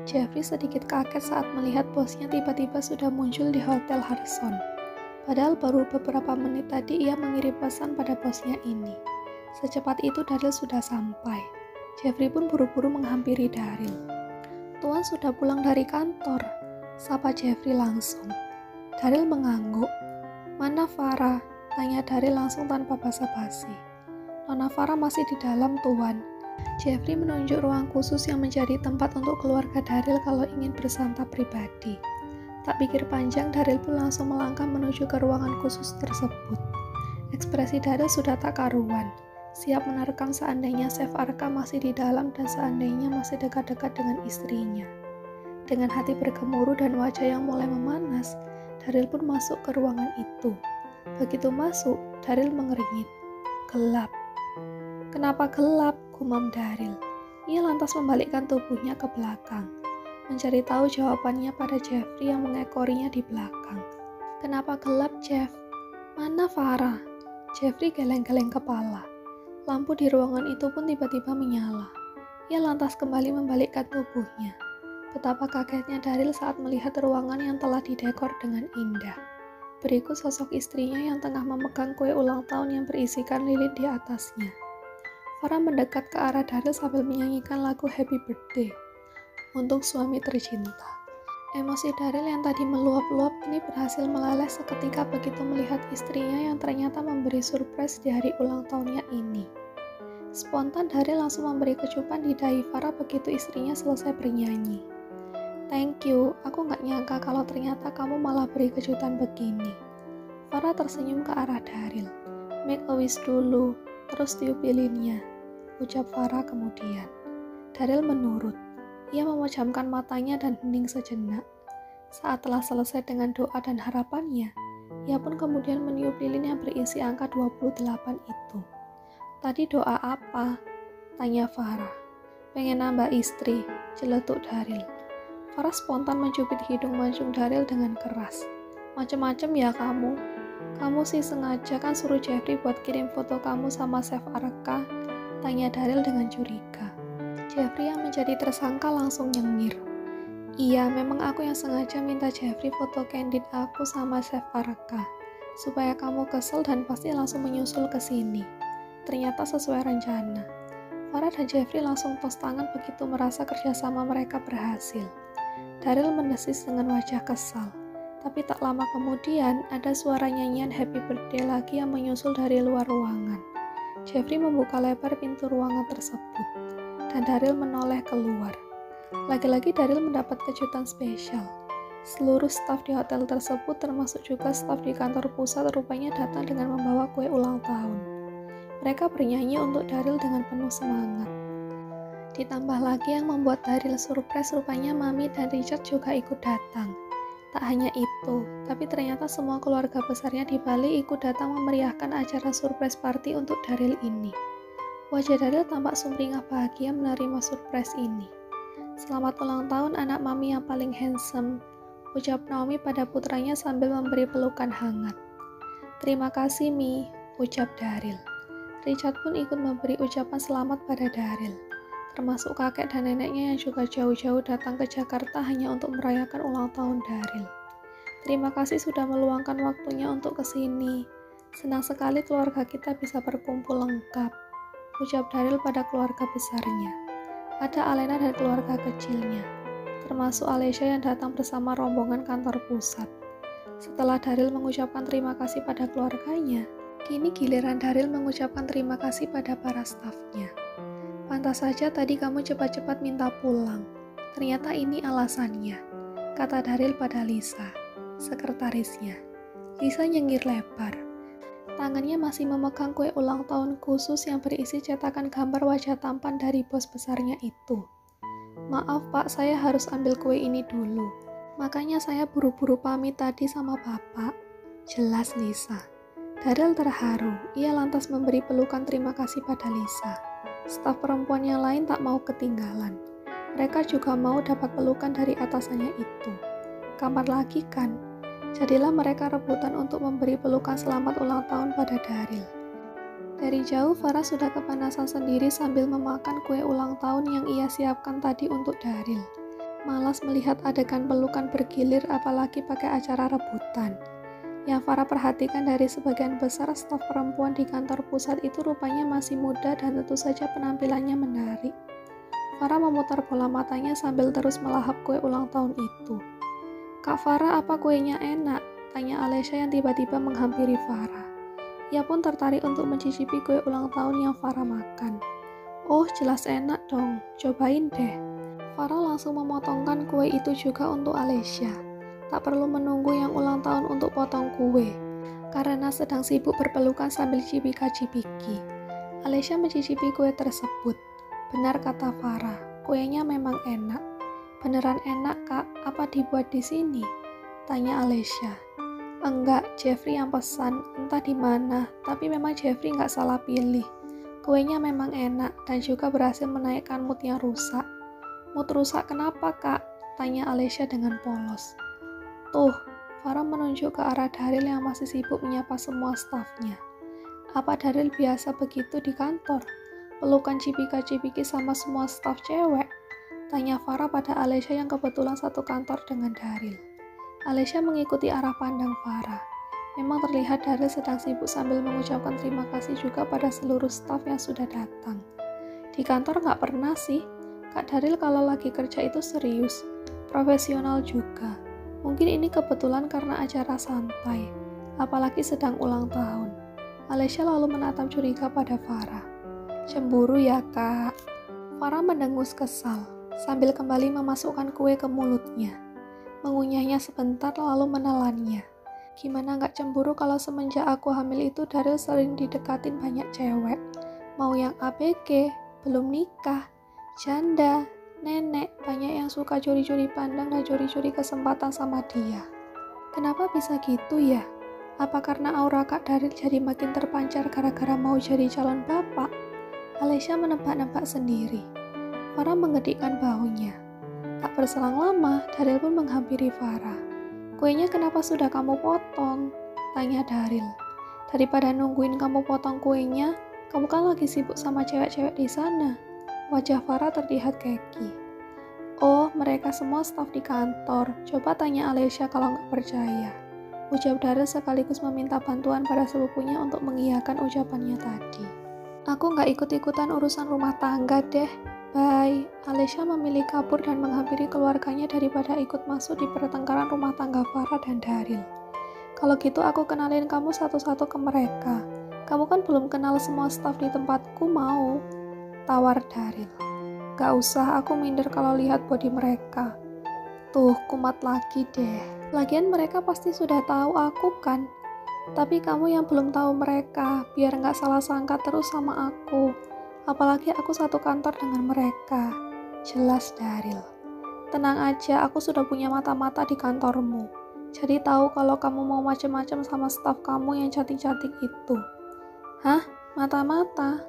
Jeffrey sedikit kaget saat melihat bosnya tiba-tiba sudah muncul di Hotel Harrison. Padahal baru beberapa menit tadi ia mengirim pesan pada bosnya ini. Secepat itu Daryl sudah sampai. Jeffrey pun buru-buru menghampiri Daryl. "Tuan sudah pulang dari kantor," sapa Jeffrey langsung. Daryl mengangguk. "Mana Farah?" tanya Daryl langsung tanpa basa-basi. "Nona Farah masih di dalam, Tuan." Jeffrey menunjuk ruang khusus yang menjadi tempat untuk keluarga Daryl kalau ingin bersantap pribadi. Tak pikir panjang, Daryl pun langsung melangkah menuju ke ruangan khusus tersebut. Ekspresi Daryl sudah tak karuan, siap menerkam seandainya Chef Arka masih di dalam dan seandainya masih dekat-dekat dengan istrinya. Dengan hati bergemuruh dan wajah yang mulai memanas, Daryl pun masuk ke ruangan itu. Begitu masuk, Daryl mengeringit. Gelap. "Kenapa gelap?" gumam Daryl. Ia lantas membalikkan tubuhnya ke belakang, mencari tahu jawabannya pada Jeffrey yang mengekorinya di belakang. "Kenapa gelap, Jeff? Mana Farah?" Jeffrey geleng-geleng kepala. Lampu di ruangan itu pun tiba-tiba menyala. Ia lantas kembali membalikkan tubuhnya. Betapa kagetnya Daryl saat melihat ruangan yang telah didekor dengan indah. Berikut sosok istrinya yang tengah memegang kue ulang tahun yang berisikan lilin di atasnya. Farah mendekat ke arah Daryl sambil menyanyikan lagu Happy Birthday untuk suami tercinta. Emosi Daryl yang tadi meluap-luap ini berhasil meleleh seketika begitu melihat istrinya yang ternyata memberi surprise di hari ulang tahunnya ini. Spontan Daryl langsung memberi kecupan di dahi Farah begitu istrinya selesai bernyanyi. "Thank you, aku nggak nyangka kalau ternyata kamu malah beri kejutan begini." Farah tersenyum ke arah Daryl. "Make a wish dulu, terus tiup lilinnya," ucap Farah kemudian. Daryl menurut. Ia memejamkan matanya dan hening sejenak. Saat telah selesai dengan doa dan harapannya, ia pun kemudian meniup lilin yang berisi angka 28 itu. "Tadi doa apa?" tanya Farah. "Pengen nambah istri," celetuk Daryl. Farah spontan mencubit hidung mancung Daryl dengan keras. "Macem-macem ya kamu? Kamu sih sengaja kan suruh Jeffrey buat kirim foto kamu sama Chef Arka?" tanya Daryl dengan curiga. Jeffrey yang menjadi tersangka langsung nyengir. "Iya, memang aku yang sengaja minta Jeffrey foto candid aku sama Chef Arka, supaya kamu kesel dan pasti langsung menyusul ke sini. Ternyata sesuai rencana." Farah dan Jeffrey langsung tos tangan begitu merasa kerjasama mereka berhasil. Daryl mendesis dengan wajah kesal. Tapi tak lama kemudian, ada suara nyanyian Happy Birthday lagi yang menyusul dari luar ruangan. Jeffrey membuka lebar pintu ruangan tersebut, dan Daryl menoleh keluar. Lagi-lagi Daryl mendapat kejutan spesial. Seluruh staf di hotel tersebut, termasuk juga staf di kantor pusat, rupanya datang dengan membawa kue ulang tahun. Mereka bernyanyi untuk Daryl dengan penuh semangat. Ditambah lagi yang membuat Daryl surprise, rupanya Mami dan Richard juga ikut datang. Tak hanya itu, tapi ternyata semua keluarga besarnya di Bali ikut datang memeriahkan acara surprise party untuk Daryl ini. Wajah Daryl tampak sumringah bahagia menerima surprise ini. "Selamat ulang tahun anak Mami yang paling handsome," ucap Naomi pada putranya sambil memberi pelukan hangat. "Terima kasih, Mi," ucap Daryl. Richard pun ikut memberi ucapan selamat pada Daryl, termasuk kakek dan neneknya yang juga jauh-jauh datang ke Jakarta hanya untuk merayakan ulang tahun Daryl. "Terima kasih sudah meluangkan waktunya untuk kesini. Senang sekali keluarga kita bisa berkumpul lengkap," ucap Daryl pada keluarga besarnya. Ada Alena dan keluarga kecilnya, termasuk Alessia yang datang bersama rombongan kantor pusat. Setelah Daryl mengucapkan terima kasih pada keluarganya, kini giliran Daryl mengucapkan terima kasih pada para stafnya. "Pantas saja tadi kamu cepat-cepat minta pulang. Ternyata ini alasannya," kata Daryl pada Lisa, sekretarisnya. Lisa nyengir lebar. Tangannya masih memegang kue ulang tahun khusus yang berisi cetakan gambar wajah tampan dari bos besarnya itu. "Maaf Pak, saya harus ambil kue ini dulu," Makanya saya buru-buru pamit tadi sama Bapak. Jelas Lisa. Daryl terharu. Ia lantas memberi pelukan terima kasih pada Lisa. Staf perempuan yang lain tak mau ketinggalan. Mereka juga mau dapat pelukan dari atasannya itu. Kamar lagi kan? Jadilah mereka rebutan untuk memberi pelukan selamat ulang tahun pada Daryl. Dari jauh Farah sudah kepanasan sendiri sambil memakan kue ulang tahun yang ia siapkan tadi untuk Daryl. Malas melihat adegan pelukan bergilir apalagi pakai acara rebutan. Yang Farah perhatikan dari sebagian besar staf perempuan di kantor pusat itu rupanya masih muda dan tentu saja penampilannya menarik. Farah memutar bola matanya sambil terus melahap kue ulang tahun itu. "Kak Farah, apa kuenya enak?" tanya Alesya yang tiba-tiba menghampiri Farah. Ia pun tertarik untuk mencicipi kue ulang tahun yang Farah makan. "Oh, jelas enak dong, cobain deh." Farah langsung memotongkan kue itu juga untuk Alesya. Tak perlu menunggu yang ulang tahun untuk potong kue, karena sedang sibuk berpelukan sambil cipika-cipiki. Alesya mencicipi kue tersebut. Benar kata Farah, kuenya memang enak. "Beneran enak kak, apa dibuat di sini?" tanya Alesya. "Enggak, Jeffrey yang pesan, entah di mana, tapi memang Jeffrey nggak salah pilih. Kuenya memang enak dan juga berhasil menaikkan mood yang rusak." "Mood rusak kenapa kak?" tanya Alesya dengan polos. "Tuh," Farah menunjuk ke arah Daryl yang masih sibuk menyapa semua stafnya. "Apa Daryl biasa begitu di kantor? Pelukan cipika-cipiki sama semua staf cewek?" tanya Farah pada Alesya yang kebetulan satu kantor dengan Daryl. Alesya mengikuti arah pandang Farah. Memang terlihat Daryl sedang sibuk sambil mengucapkan terima kasih juga pada seluruh staf yang sudah datang. Di kantor nggak pernah sih. Kak Daryl kalau lagi kerja itu serius, profesional juga. Mungkin ini kebetulan karena acara santai, apalagi sedang ulang tahun. Alesya lalu menatap curiga pada Farah. "Cemburu ya kak?" Farah mendengus kesal, sambil kembali memasukkan kue ke mulutnya. Mengunyahnya sebentar lalu menelannya. "Gimana nggak cemburu kalau semenjak aku hamil itu Daryl sering didekatin banyak cewek. Mau yang ABG, belum nikah, janda, nenek, banyak yang suka curi-curi pandang dan curi-curi kesempatan sama dia. Kenapa bisa gitu ya? Apa karena aura Kak Daryl jadi makin terpancar gara-gara mau jadi calon bapak?" Alesya menebak-nebak sendiri. Farah menggedikkan bahunya. Tak berselang lama, Daryl pun menghampiri Farah. "Kuenya kenapa sudah kamu potong?" tanya Daryl. "Daripada nungguin kamu potong kuenya, kamu kan lagi sibuk sama cewek-cewek di sana." Wajah Farah terlihat keki. "Oh, mereka semua staf di kantor. Coba tanya Alesya kalau nggak percaya," ucap Daryl sekaligus meminta bantuan pada sepupunya untuk mengiyakan ucapannya tadi. "Aku nggak ikut-ikutan urusan rumah tangga deh. Bye." Alesya memilih kabur dan menghampiri keluarganya daripada ikut masuk di pertengkaran rumah tangga Farah dan Daryl. "Kalau gitu aku kenalin kamu satu-satu ke mereka. Kamu kan belum kenal semua staf di tempatku, mau?" tawar Daryl. "Gak usah, aku minder kalau lihat body mereka." "Tuh, kumat lagi deh. Lagian mereka pasti sudah tahu aku kan. Tapi kamu yang belum tahu mereka, biar gak salah sangka terus sama aku. Apalagi aku satu kantor dengan mereka." Jelas Daryl. "Tenang aja, aku sudah punya mata-mata di kantormu. Jadi tahu kalau kamu mau macem-macem sama staf kamu yang cantik-cantik itu." "Hah? Mata-mata?"